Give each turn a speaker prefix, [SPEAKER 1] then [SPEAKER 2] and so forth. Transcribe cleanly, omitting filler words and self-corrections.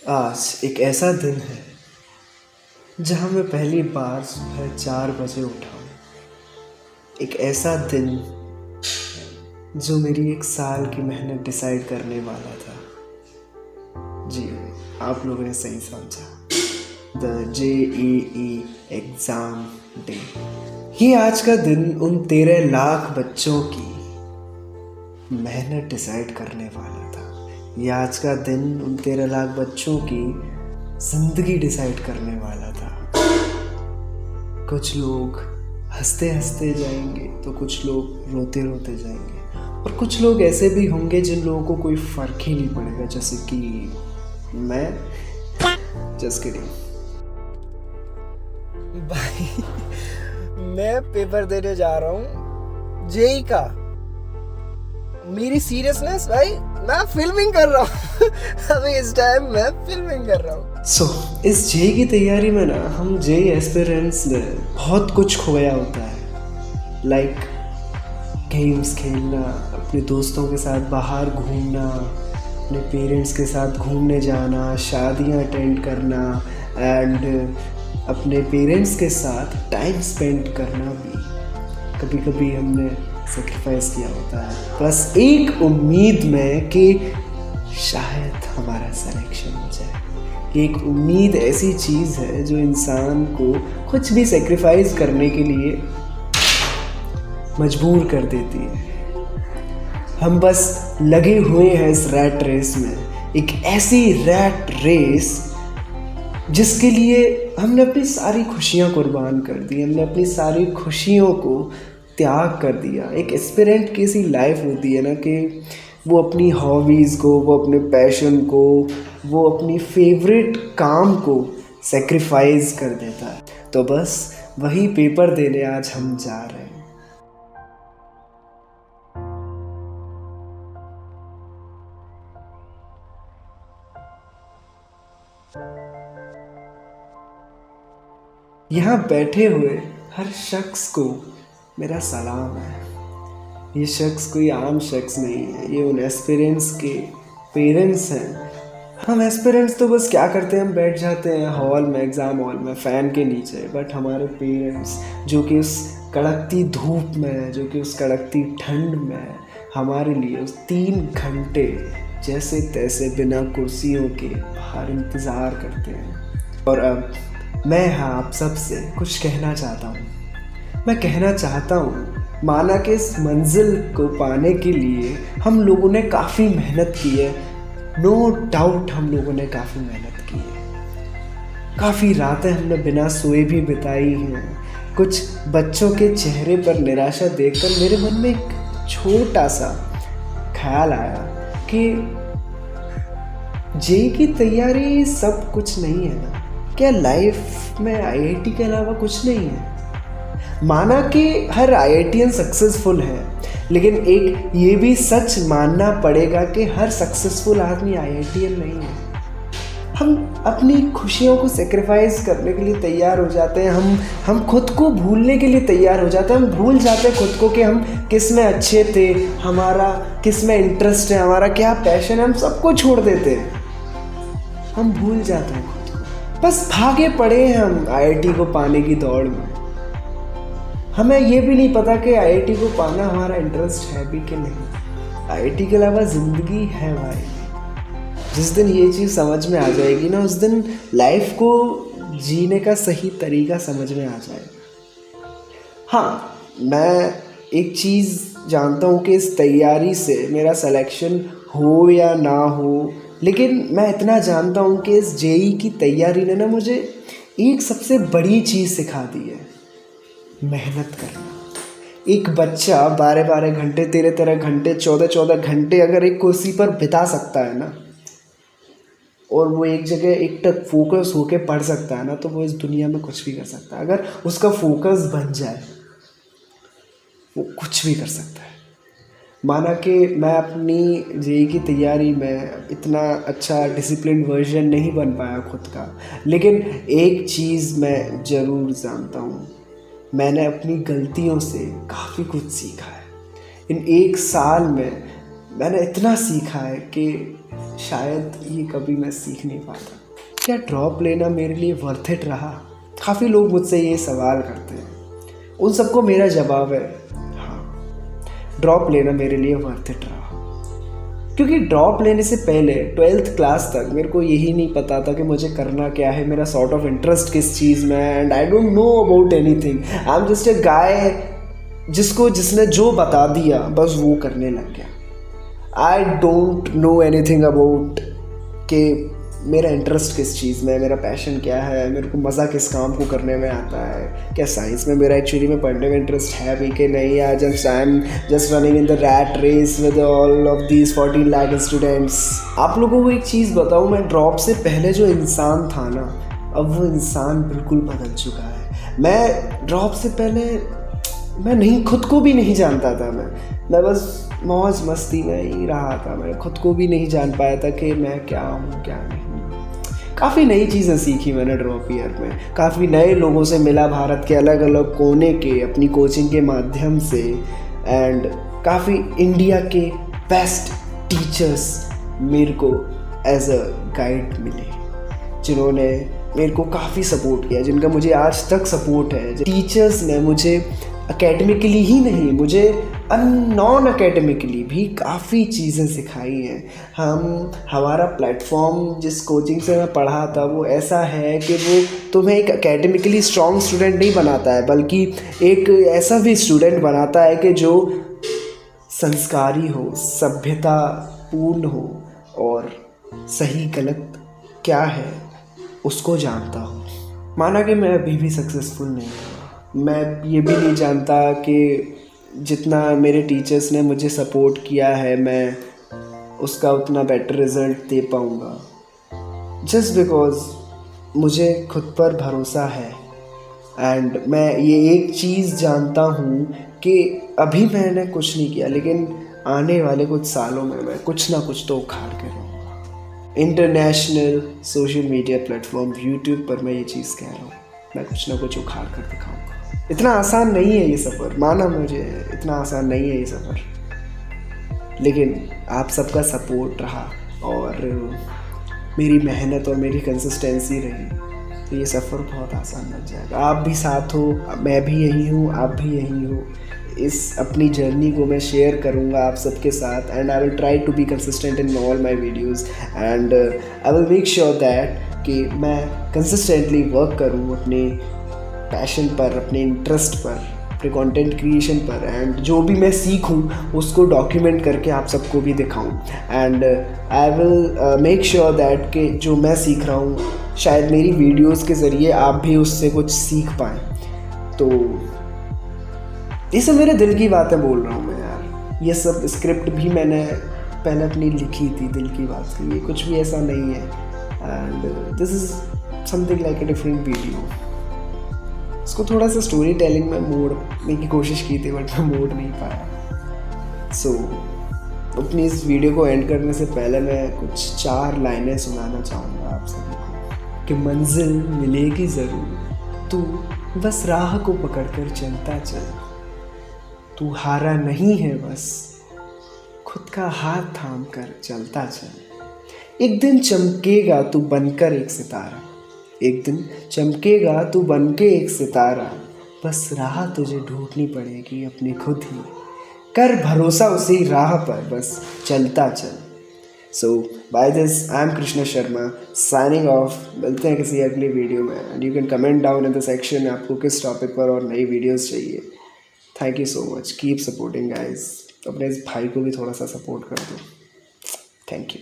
[SPEAKER 1] आज एक ऐसा दिन है जहाँ मैं पहली बार सुबह 4 बजे उठा हूँ। एक ऐसा दिन जो मेरी 1 साल की मेहनत डिसाइड करने वाला था। जी, आप लोगों ने सही समझा। The JEE exam day. ये आज का दिन उन 13 लाख बच्चों की मेहनत डिसाइड करने वाला था। ये आज का दिन उन 13 लाख बच्चों की ज़िंदगी डिसाइड करने वाला था। कुछ लोग हंसते हंसते जाएंगे तो कुछ लोग रोते रोते जाएंगे, और कुछ लोग ऐसे भी होंगे जिन लोगों को कोई फ़र्क ही नहीं पड़ेगा, जैसे कि मैं। जस्ट किडिंग भाई। मैं पेपर देने जा रहा हूँ जेई का। मेरी सीरियसनेस भाई, मैं फिल्मिंग कर रहा हूँ। अभी इस टाइम मैं फिल्मिंग कर रहा हूँ। इस जेई की तैयारी में ना हम जेई एस्पिरेंट्स में बहुत कुछ खोया होता है। लाइक गेम्स खेलना, अपने दोस्तों के साथ बाहर घूमना, अपने पेरेंट्स के साथ घूमने जाना, शादियाँ अटेंड करना एंड अपने पेरेंट्स के साथ टाइम स्पेंड करना भी कभी कभी हमने सेक्रीफाइस किया होता है, बस एक उम्मीद में कि शायद हमारा सिलेक्शन हो जाए। एक उम्मीद ऐसी चीज़ है जो इंसान को कुछ भी सेक्रीफाइस करने के लिए मजबूर कर देती है। हम बस लगे हुए हैं इस रैट रेस में, एक ऐसी रैट रेस जिसके लिए हमने अपनी सारी खुशियाँ कुर्बान कर दी, हमने अपनी सारी खुशियों को त्याग कर दिया। एक एस्पिरेंट की ऐसी लाइफ होती है ना कि वो अपनी हॉबीज़ को, वो अपने पैशन को, वो अपनी फेवरेट काम को सेक्रीफाइस कर देता है। तो बस वही पेपर देने आज हम जा रहे हैं। यहाँ बैठे हुए हर शख्स को मेरा सलाम है। ये शख्स कोई आम शख्स नहीं है, ये उन एस्पिरेंट्स के पेरेंट्स हैं। हम एस्पिरेंट्स तो बस क्या करते हैं, हम बैठ जाते हैं हॉल में, एग्ज़ाम हॉल में, फ़ैन के नीचे। बट हमारे पेरेंट्स जो कि उस कड़कती धूप में, जो कि उस कड़कती ठंड में हमारे लिए उस 3 घंटे जैसे तैसे बिना कुर्सियों के बाहर इंतज़ार करते हैं। और अब मैं आप सबसे कुछ कहना चाहता हूँ। मैं कहना चाहता हूँ, माना कि इस मंजिल को पाने के लिए हम लोगों ने काफ़ी मेहनत की है। नो डाउट हम लोगों ने काफ़ी मेहनत की है। काफ़ी रातें हमने बिना सोए भी बिताई हैं। कुछ बच्चों के चेहरे पर निराशा देखकर मेरे मन में एक छोटा सा ख्याल आया कि जेई की तैयारी सब कुछ नहीं है ना। क्या लाइफ में IIT के अलावा कुछ नहीं है? माना कि हर IITian सक्सेसफुल है, लेकिन एक ये भी सच मानना पड़ेगा कि हर सक्सेसफुल आदमी IITian नहीं है। हम अपनी खुशियों को सेक्रीफाइस करने के लिए तैयार हो जाते हैं, हम खुद को भूलने के लिए तैयार हो जाते हैं। हम भूल जाते हैं खुद को कि हम किस में अच्छे थे, हमारा किस में इंटरेस्ट है, हमारा क्या पैशन है। हम सबको छोड़ देते हैं, हम भूल जाते हैं खुद को। बस भागे पड़े हैं हम IIT को पाने की दौड़ में। हमें ये भी नहीं पता कि IIT को पाना हमारा इंटरेस्ट है भी कि नहीं। IIT के अलावा ज़िंदगी है भाई। जिस दिन ये चीज़ समझ में आ जाएगी ना, उस दिन लाइफ को जीने का सही तरीका समझ में आ जाएगा। हाँ, मैं एक चीज़ जानता हूँ कि इस तैयारी से मेरा सिलेक्शन हो या ना हो, लेकिन मैं इतना जानता हूँ कि इस जेई की तैयारी ने ना मुझे एक सबसे बड़ी चीज़ सिखा दी है, मेहनत करना। एक बच्चा 12-12 घंटे, 13-13 घंटे, 14-14 घंटे अगर एक कुर्सी पर बिता सकता है ना, और वो एक जगह एक तक फोकस होके पढ़ सकता है ना, तो वो इस दुनिया में कुछ भी कर सकता है। अगर उसका फोकस बन जाए, वो कुछ भी कर सकता है। माना कि मैं अपनी जेई की तैयारी में इतना अच्छा डिसिप्लिन वर्जन नहीं बन पाया खुद का, लेकिन एक चीज़ मैं ज़रूर जानता हूँ, मैंने अपनी गलतियों से काफ़ी कुछ सीखा है। इन 1 साल में मैंने इतना सीखा है कि शायद ये कभी मैं सीख नहीं पाता। क्या ड्रॉप लेना मेरे लिए वर्थ इट रहा? काफ़ी लोग मुझसे ये सवाल करते हैं। उन सबको मेरा जवाब है हाँ, ड्रॉप लेना मेरे लिए वर्थ इट रहा। क्योंकि ड्रॉप लेने से पहले 12th क्लास तक मेरे को यही नहीं पता था कि मुझे करना क्या है, मेरा सॉर्ट ऑफ इंटरेस्ट किस चीज़ में है, and I don't know about anything. I am just a guy जिसने जो बता दिया बस वो करने लग गया। I don't know anything about कि मेरा इंटरेस्ट किस चीज़ में है, मेरा पैशन क्या है, मेरे को मज़ा किस काम को करने में आता है, क्या साइंस में मेरा एक्चुअली में पढ़ने में इंटरेस्ट है भी कि नहीं, या just I am just running in the rat race with all of these 14 lakh students. आप लोगों को एक चीज़ बताऊँ, मैं ड्रॉप से पहले जो इंसान था ना, अब वो इंसान बिल्कुल बदल चुका है। मैं ड्रॉप से पहले मैं नहीं, खुद को भी नहीं जानता था। मैं बस मौज मस्ती में ही रहा था। मैं खुद को भी नहीं जान पाया था कि मैं क्या हूँ क्या नहीं। काफ़ी नई चीज़ें सीखी मैंने ड्रॉप ईयर में, काफ़ी नए लोगों से मिला भारत के अलग अलग कोने के अपनी कोचिंग के माध्यम से, एंड काफ़ी इंडिया के बेस्ट टीचर्स मेरे को एज अ गाइड मिले, जिन्होंने मेरे को काफ़ी सपोर्ट किया, जिनका मुझे आज तक सपोर्ट है। टीचर्स ने मुझे एकेडमिकली ही नहीं, मुझे नॉन एकेडमिकली भी काफ़ी चीज़ें सिखाई हैं। हमारा प्लेटफॉर्म जिस कोचिंग से मैं पढ़ा था वो ऐसा है कि वो तुम्हें एक एकेडमिकली स्ट्रॉन्ग स्टूडेंट नहीं बनाता है, बल्कि एक ऐसा भी स्टूडेंट बनाता है कि जो संस्कारी हो, सभ्यता पूर्ण हो और सही गलत क्या है उसको जानता हो। माना कि मैं अभी भी सक्सेसफुल नहीं हूँ, मैं ये भी नहीं जानता कि जितना मेरे टीचर्स ने मुझे सपोर्ट किया है मैं उसका उतना बेटर रिज़ल्ट दे पाऊँगा, जस्ट बिकॉज़ मुझे खुद पर भरोसा है। एंड मैं ये एक चीज़ जानता हूँ कि अभी मैंने कुछ नहीं किया, लेकिन आने वाले कुछ सालों में मैं कुछ ना कुछ तो उखाड़ के रहूँगा। International social media platform YouTube पर मैं ये चीज़ कह रहा हूँ, मैं कुछ ना कुछ उखाड़ कर दिखाऊँगा। इतना आसान नहीं है ये सफ़र, माना मुझे, इतना आसान नहीं है ये सफ़र, लेकिन आप सबका सपोर्ट रहा और मेरी मेहनत और मेरी कंसिस्टेंसी रही तो ये सफ़र बहुत आसान बन जाएगा। आप भी साथ हो, मैं भी यही हूँ, आप भी यही हो। इस अपनी जर्नी को मैं शेयर करूँगा आप सबके साथ, and I will try to be consistent in all my videos, and I will make sure that कि मैं कंसिस्टेंटली वर्क करूँ अपने पैशन पर, अपने इंटरेस्ट पर, अपने कंटेंट क्रिएशन पर, एंड जो भी मैं सीखूं उसको डॉक्यूमेंट करके आप सबको भी दिखाऊं। And I will make sure that कि जो मैं सीख रहा हूं शायद मेरी वीडियोस के ज़रिए आप भी उससे कुछ सीख पाएँ। तो ये सब मेरे दिल की बातें बोल रहा हूँ मैं यार। ये सब स्क्रिप्ट भी मैंने पहले अपनी लिखी थी, दिल की बात थी, ये कुछ भी ऐसा नहीं है। And this is something like a different video. इसको थोड़ा सा स्टोरी टेलिंग में मोड़ने की कोशिश की थी, बट मैं मोड़ नहीं पाया। सो अपनी इस वीडियो को एंड करने से पहले मैं कुछ 4 लाइनें सुनाना चाहूँगा आप सभी को कि मंजिल मिलेगी ज़रूर, तू बस राह को पकड़कर चलता चल। तू हारा नहीं है, बस खुद का हाथ थाम कर चलता चल। एक दिन चमकेगा तू बनकर एक सितारा, एक दिन चमकेगा तू बनके एक सितारा, बस राह तुझे ढूंढनी पड़ेगी अपनी खुद ही, कर भरोसा उसी राह पर, बस चलता चल। So by this I am Krishna Sharma signing off. मिलते हैं किसी अगली वीडियो में, and you can comment down in the section आपको किस टॉपिक पर और नई वीडियोस चाहिए। Thank you so much, keep supporting guys. अपने इस भाई को भी थोड़ा सा सपोर्ट कर दो। Thank you.